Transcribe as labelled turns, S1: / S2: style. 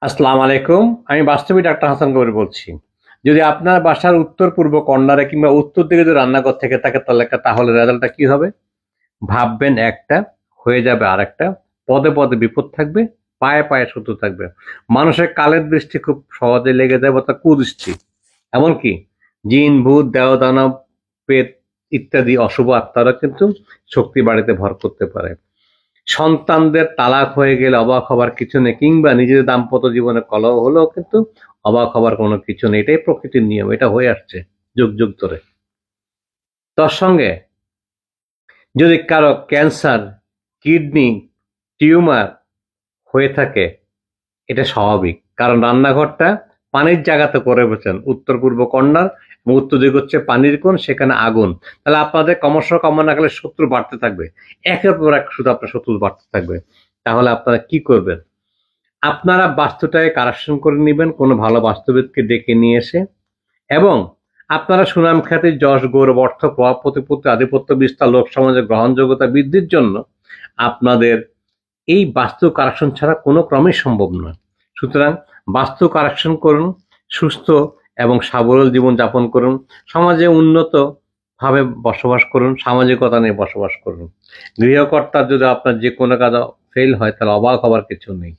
S1: আসসালামু আলাইকুম। আমি বাস্তবিক ডাক্তার হাসান কবির বলছি। যদি আপনার বাসার উত্তর-পূর্ব কর্নারে কিংবা উত্তর দিকে যদি রান্নাঘর থেকে থাকে তাহলে রেজাল্টটা কি হবে? ভাববেন একটা, হয়ে যাবে আরেকটা। পদে, পদে বিপদ থাকবে, পায়ে, পায়ে শত্রু থাকবে। মানুষের কালের দৃষ্টি খুব সহজে লেগে যায় অর্থাৎ কুদৃষ্টি। এমনকি জিন, ভূত, দেব-দানব, প্রেত ইত্যাদি অশুভ আত্মারা কিন্তু শক্তি বাড়িতে ভর করতে পারে। সন্তানদের তালাক হয়ে গেলে অবাক হবার কিছু নেই কিংবা নিজেদের দাম্পত্য জীবনে কলহ হলেও কিন্তু অবাক হবার কোনো কিছু নেই। এটাই প্রকৃতির নিয়ম, এটা হয়ে আসছে যুগ যুগ ধরে। তার সঙ্গে যদি কারো ক্যান্সার, কিডনি, টিউমার হয়ে থাকে এটা স্বাভাবিক, কারণ রান্নাঘরটা পানির জায়গাতে করে বসেন উত্তর পূর্ব কর্নার এবং উত্তর দিক হচ্ছে পানির কোণ, সেখানে আগুন। তাহলে আপনাদের ক্রমশ কামনাকালে শত্রু বাড়তে থাকবে, একের পর এক শুধু আপনার শত্রু বাড়তে থাকবে। তাহলে আপনারা কি করবেন? আপনারা বাস্তুটাকে কারেকশন করে নেবেন কোনো ভালো বাস্তুবিদকে ডেকে নিয়ে এসে, এবং আপনারা সুনাম খ্যাতি, যশ, গৌরব, অর্থ, প্রভাব, প্রতিপত্তি, আধিপত্য বিস্তার, লোক সমাজে গ্রহণযোগ্যতা বৃদ্ধির জন্য আপনাদের এই বাস্তু কারেকশন ছাড়া কোনো ক্রমেই সম্ভব নয়। সুতরাং বাস্তু কারেকশন করুন, সুস্থ এবং সাবলীল জীবন যাপন করুন, সমাজে উন্নত ভাবে বসবাস করুন, সামাজিকতা নিয়ে বসবাস করুন। গৃহকর্তার যদি আপনার যে কোনো কাজ ফেল হয় তাহলে অবাক হবার কিছু নেই।